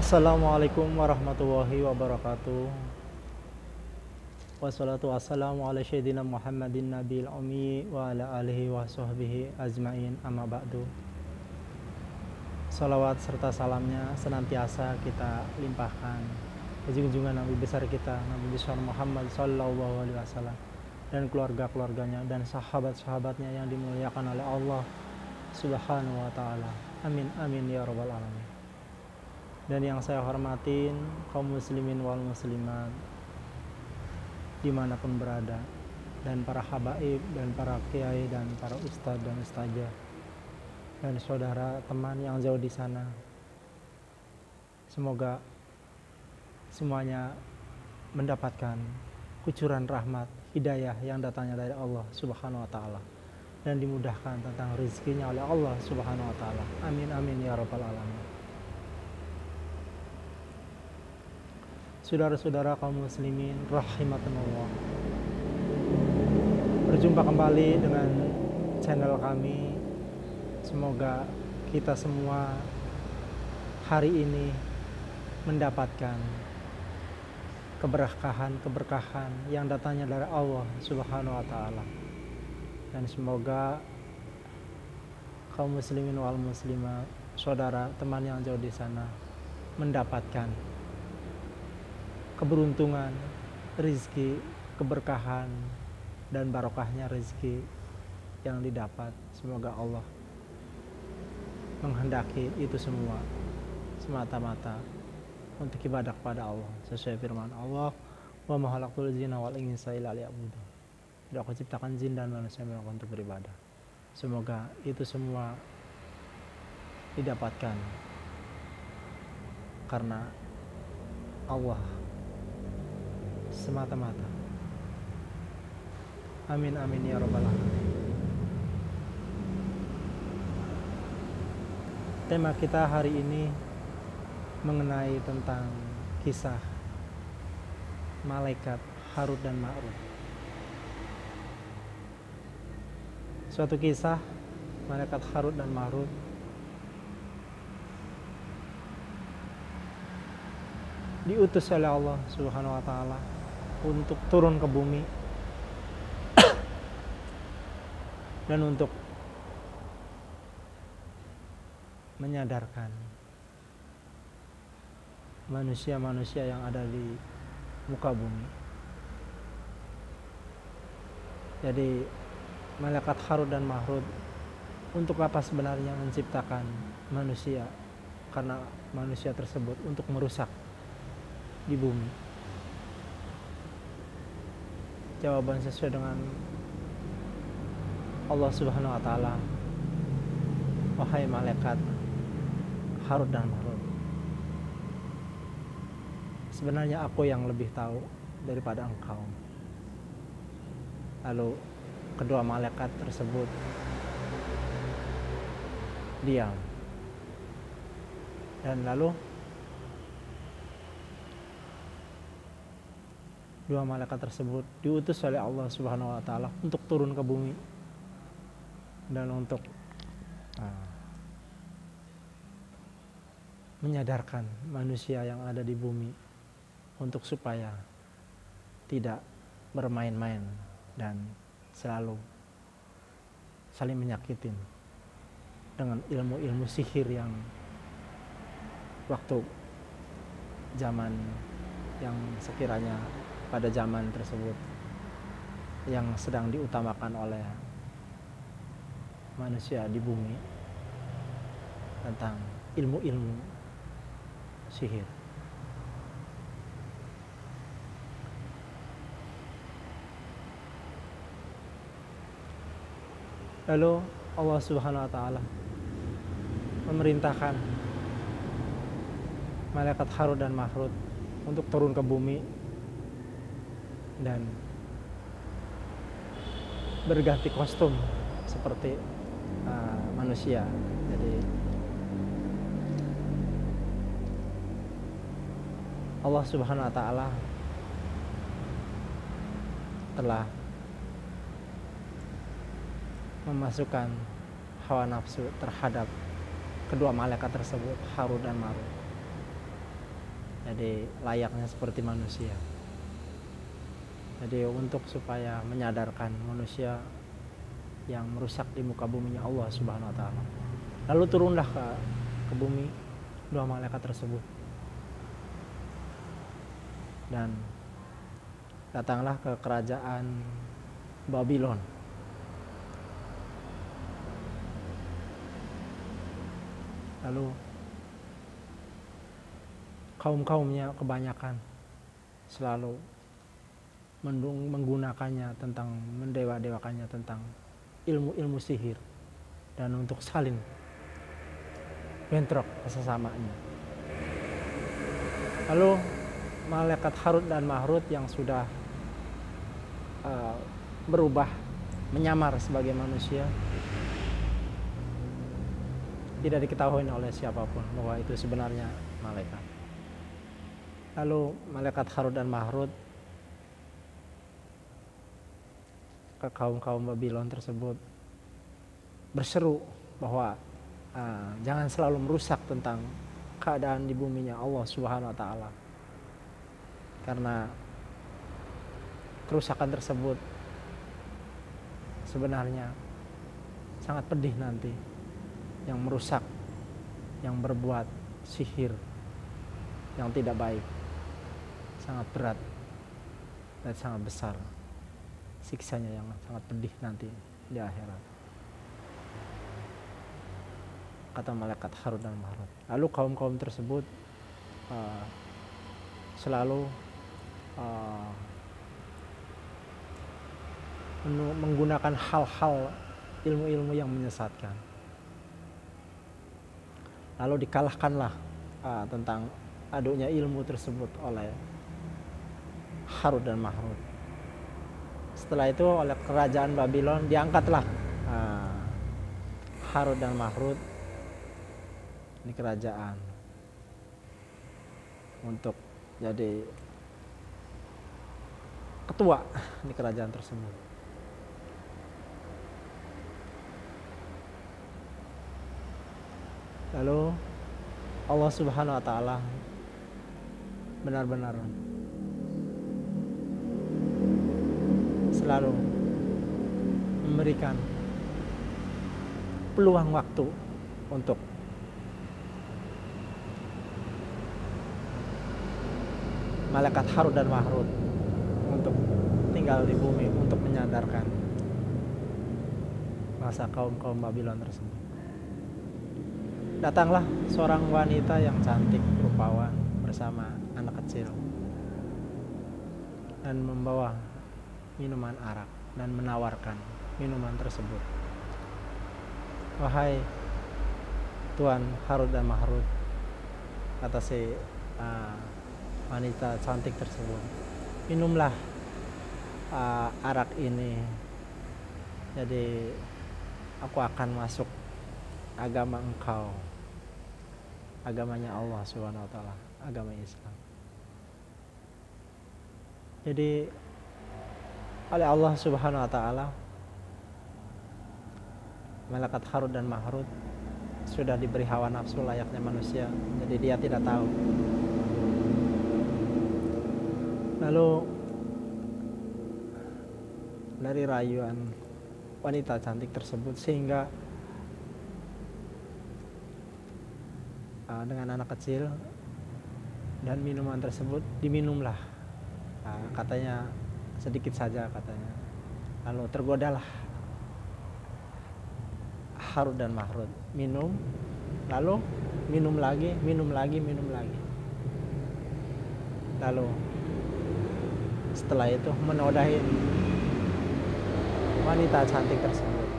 Assalamualaikum warahmatullahi wabarakatuh. Wassalatu wassalamu ala sayyidina Muhammadin nabil ummi wa ala alihi wa sahbihi ajmain, amma ba'du. Salawat serta salamnya senantiasa kita limpahkan ke junjungan Nabi besar kita, Nabi besar Muhammad sallallahu alaihi wasallam, dan keluarga-keluarganya dan sahabat-sahabatnya yang dimuliakan oleh Allah subhanahu wa ta'ala. Amin amin ya rabbal alamin. Dan yang saya hormatin kaum muslimin wal muslimat dimanapun berada, dan para habaib dan para kiai dan para ustadz dan ustazah dan saudara teman yang jauh di sana, semoga semuanya mendapatkan kucuran rahmat hidayah yang datangnya dari Allah subhanahu wa ta'ala, dan dimudahkan tentang rezekinya oleh Allah subhanahu wa ta'ala. Amin amin ya rabbal alamin. Saudara-saudara kaum muslimin rahimakumullah, berjumpa kembali dengan channel kami. Semoga kita semua hari ini mendapatkan keberkahan yang datangnya dari Allah subhanahu wa ta'ala, dan semoga kaum muslimin wal muslimat, saudara teman yang jauh di sana, mendapatkan keberuntungan, rizki, keberkahan, dan barokahnya rizki yang didapat. Semoga Allah menghendaki itu semua semata-mata untuk ibadah kepada Allah, sesuai firman Allah, wa ma khalaqtul jinna wal insa illa liya'budun. Tidak aku ciptakan jin dan manusia melakukan untuk beribadah. Semoga itu semua didapatkan karena Allah semata-mata. Amin amin ya rabbal alamin. Tema kita hari ini mengenai tentang kisah malaikat Harut dan Marut. Suatu kisah malaikat Harut dan Marut diutus oleh Allah subhanahu wa ta'ala untuk turun ke bumi dan untuk menyadarkan manusia-manusia yang ada di muka bumi. Jadi malaikat Harut dan Marut untuk apa sebenarnya menciptakan manusia? Karena manusia tersebut untuk merusak di bumi. Jawaban sesuai dengan Allah subhanahu wa ta'ala, wahai malaikat Harut dan Marut, sebenarnya aku yang lebih tahu daripada engkau. Lalu kedua malaikat tersebut diam, dan lalu dua malaikat tersebut diutus oleh Allah subhanahu wa ta'ala untuk turun ke bumi dan untuk menyadarkan manusia yang ada di bumi untuk supaya tidak bermain-main dan selalu saling menyakitin dengan ilmu-ilmu sihir yang waktu zaman yang sekiranya pada zaman tersebut yang sedang diutamakan oleh manusia di bumi, tentang ilmu-ilmu sihir. Lalu Allah subhanahu wa ta'ala memerintahkan malaikat Harut dan Marut untuk turun ke bumi dan berganti kostum seperti manusia. Jadi Allah subhanahu wa ta'ala telah memasukkan hawa nafsu terhadap kedua malaikat tersebut, Harut dan Marut. Jadi layaknya seperti manusia. Jadi untuk supaya menyadarkan manusia yang merusak di muka buminya Allah Subhanahu wa taala. Lalu turunlah ke bumi dua malaikat tersebut. Dan datanglah ke kerajaan Babylon. Lalu kaum-kaumnya kebanyakan selalu menggunakannya tentang mendewa-dewakannya tentang ilmu-ilmu sihir dan untuk saling bentrok sesamanya. Lalu malaikat Harut dan Mahrut yang sudah berubah menyamar sebagai manusia tidak diketahui oleh siapapun bahwa itu sebenarnya malaikat. Lalu malaikat Harut dan Mahrut ke kaum-kaum Babylon tersebut berseru bahwa jangan selalu merusak tentang keadaan di buminya Allah Subhanahu wa taala. Karena kerusakan tersebut sebenarnya sangat pedih nanti. Yang merusak, yang berbuat sihir yang tidak baik, sangat berat dan sangat besar siksanya yang sangat pedih nanti di akhirat, kata malaikat Harut dan Mahrut. Lalu kaum-kaum tersebut selalu menggunakan hal-hal ilmu-ilmu yang menyesatkan. Lalu dikalahkanlah tentang aduknya ilmu tersebut oleh Harut dan Mahrut. Setelah itu oleh kerajaan Babylon diangkatlah Harut dan Mahrut di kerajaan untuk jadi ketua di kerajaan tersebut. Lalu Allah Subhanahu wa taala benar-benar selalu memberikan peluang waktu untuk malaikat Harut dan Mahrut untuk tinggal di bumi untuk menyadarkan masa kaum-kaum Babylon tersebut. Datanglah seorang wanita yang cantik, rupawan bersama anak kecil dan membawa minuman arak dan menawarkan minuman tersebut. Wahai Tuan Harut dan Mahrut, kata si wanita cantik tersebut, minumlah arak ini, jadi aku akan masuk agama engkau, agamanya Allah Subhanahu wa taala, agama Islam. Jadi oleh Allah Subhanahu wa taala malaikat Harut dan Mahrut sudah diberi hawa nafsu layaknya manusia, jadi dia tidak tahu. Lalu dari rayuan wanita cantik tersebut sehingga dengan anak kecil dan minuman tersebut diminumlah, katanya sedikit saja katanya. Lalu tergodalah Harut dan Mahrut minum, lalu minum lagi. Lalu setelah itu menodai wanita cantik tersebut.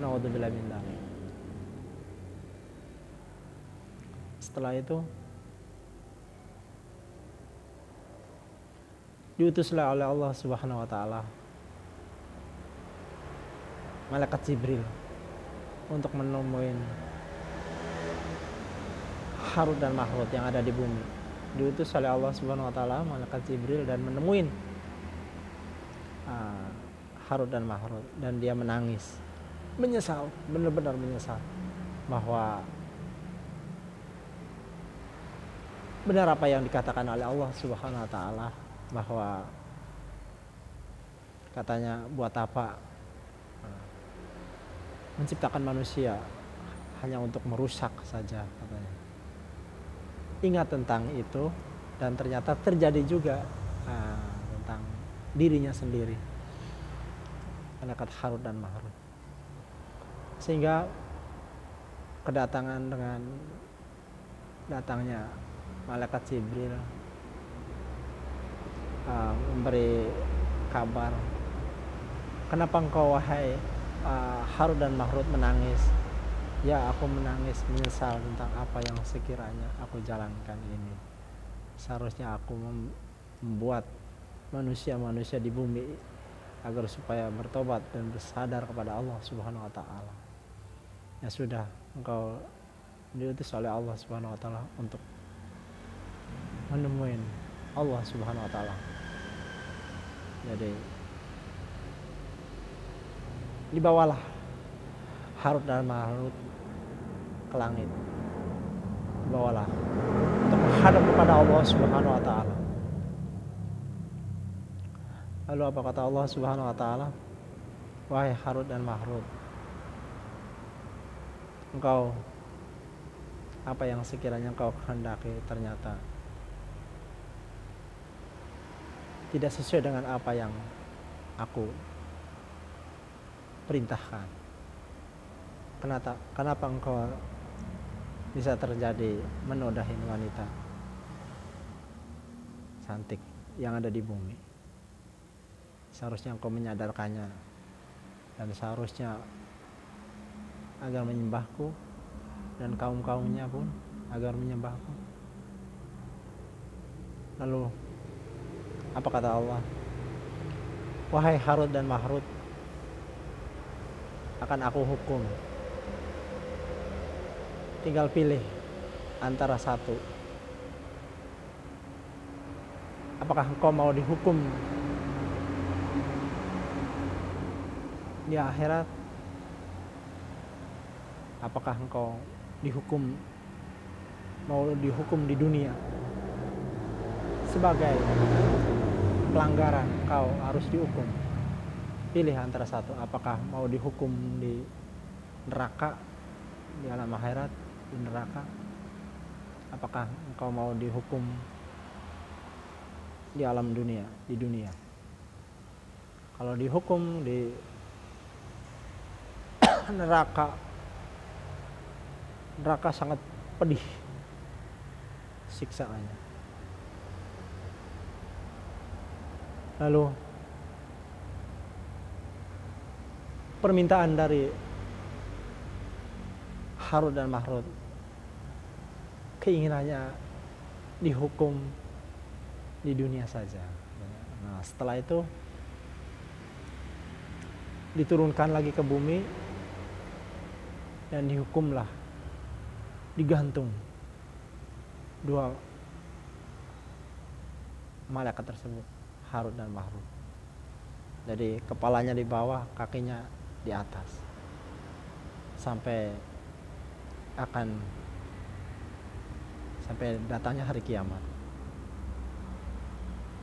Naudzubillah min dzalik. Setelah itu diutuslah oleh Allah Subhanahu wa taala malaikat Jibril untuk menemui Harut dan Mahrut yang ada di bumi. Diutus oleh Allah Subhanahu wa taala malaikat Jibril dan menemui Harut dan Mahrut, dan dia menangis, menyesal, benar-benar menyesal bahwa benar apa yang dikatakan oleh Allah Subhanahu wa taala, bahwa katanya buat apa menciptakan manusia hanya untuk merusak saja katanya. Ingat tentang itu, dan ternyata terjadi juga tentang dirinya sendiri, malaikat Harut dan Marut. Sehingga kedatangan dengan datangnya malaikat Jibril memberi kabar, kenapa engkau wahai Harut dan Marut menangis? Ya, aku menangis menyesal tentang apa yang sekiranya aku jalankan ini. Seharusnya aku membuat manusia-manusia di bumi agar supaya bertobat dan bersadar kepada Allah Subhanahu wa taala. Ya sudah, engkau diutus oleh Allah Subhanahu wa taala untuk menemuin Allah Subhanahu wa taala. Jadi dibawalah Harut dan Marut ke langit, dibawalah untuk menghadap kepada Allah Subhanahu wa taala. Lalu apa kata Allah Subhanahu wa taala? Wahai Harut dan Marut, engkau apa yang sekiranya engkau kehendaki ternyata tidak sesuai dengan apa yang aku perintahkan. Kenapa engkau bisa terjadi menodahin wanita cantik yang ada di bumi? Seharusnya engkau menyadarkannya, dan seharusnya agar menyembahku, dan kaum-kaumnya pun agar menyembahku. Lalu apa kata Allah? Wahai Harut dan Marut, akan aku hukum. Tinggal pilih antara satu. Apakah engkau mau dihukum di akhirat? Apakah engkau mau dihukum di dunia? Sebagai pelanggaran kau harus dihukum. Pilih antara satu. Apakah mau dihukum di neraka, di alam akhirat, di neraka? Apakah engkau mau dihukum di alam dunia, di dunia? Kalau dihukum di neraka sangat pedih siksaannya. Lalu permintaan dari Harut dan Marut, keinginannya dihukum di dunia saja. Nah, setelah itu diturunkan lagi ke bumi dan dihukumlah, digantung dua malaikat tersebut, Harut dan Marut. Jadi kepalanya di bawah, kakinya di atas, sampai datangnya hari kiamat.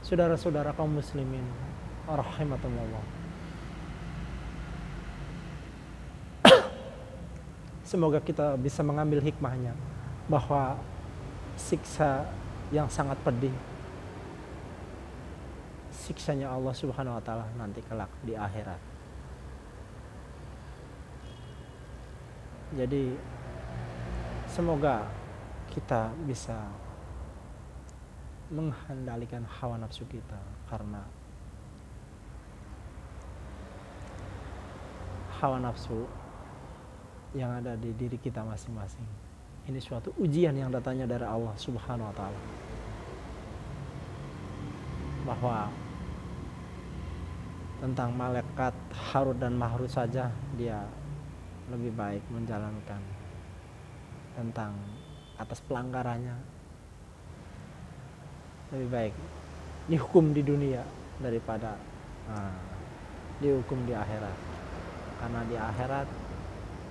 Saudara-saudara kaum muslimin rahimakumullah, semoga kita bisa mengambil hikmahnya, bahwa siksa yang sangat pedih, siksanya Allah Subhanahu wa taala nanti kelak di akhirat. Jadi semoga kita bisa mengendalikan hawa nafsu kita, karena hawa nafsu yang ada di diri kita masing-masing ini suatu ujian yang datangnya dari Allah Subhanahu wa taala, bahwa tentang malaikat Harut dan Marut saja dia lebih baik menjalankan tentang atas pelanggarannya, lebih baik dihukum di dunia daripada dihukum di akhirat, karena di akhirat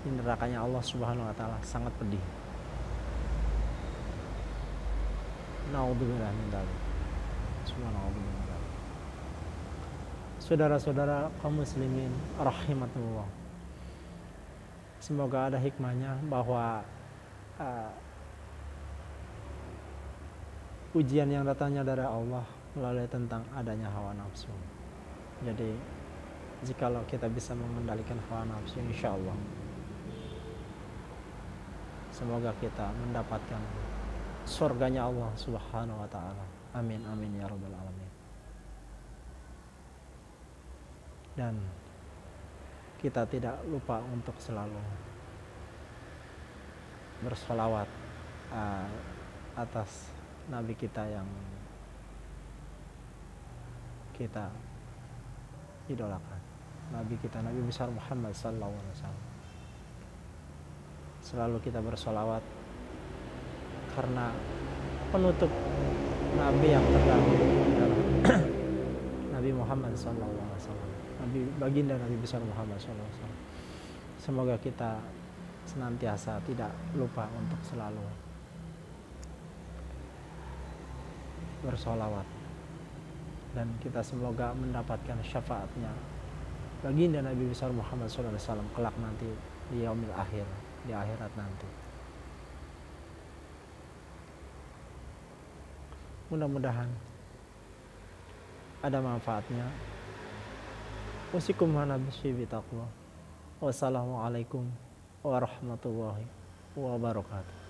di nerakanya Allah Subhanahu wa taala sangat pedih. Naudzubillah min dzalik. Subhanallah. Saudara-saudara kaum muslimin rahimakumullah. Semoga ada hikmahnya bahwa ujian yang datangnya dari Allah melalui tentang adanya hawa nafsu. Jadi jikalau kita bisa mengendalikan hawa nafsu, insya Allah semoga kita mendapatkan surganya Allah subhanahu wa ta'ala. Amin amin ya rabbal alamin. Dan kita tidak lupa untuk selalu bersolawat atas Nabi kita yang kita idolakan, Nabi kita, Nabi besar Muhammad sallallahu alaihi wasallam. Selalu kita bersolawat karena penutup Nabi yang terdahulu adalah Nabi Muhammad sallallahu alaihi wasallam, Nabi baginda Nabi besar Muhammad sallallahu alaihi wasallam. Semoga kita senantiasa tidak lupa untuk selalu bersolawat, dan kita semoga mendapatkan syafaatnya baginda Nabi besar Muhammad sallallahu alaihi wasallam kelak nanti di yaumil akhir, di akhirat nanti. Mudah-mudahan ada manfaatnya. Usikum hanabisyi bitaqwa. Wassalamualaikum warahmatullahi wabarakatuh.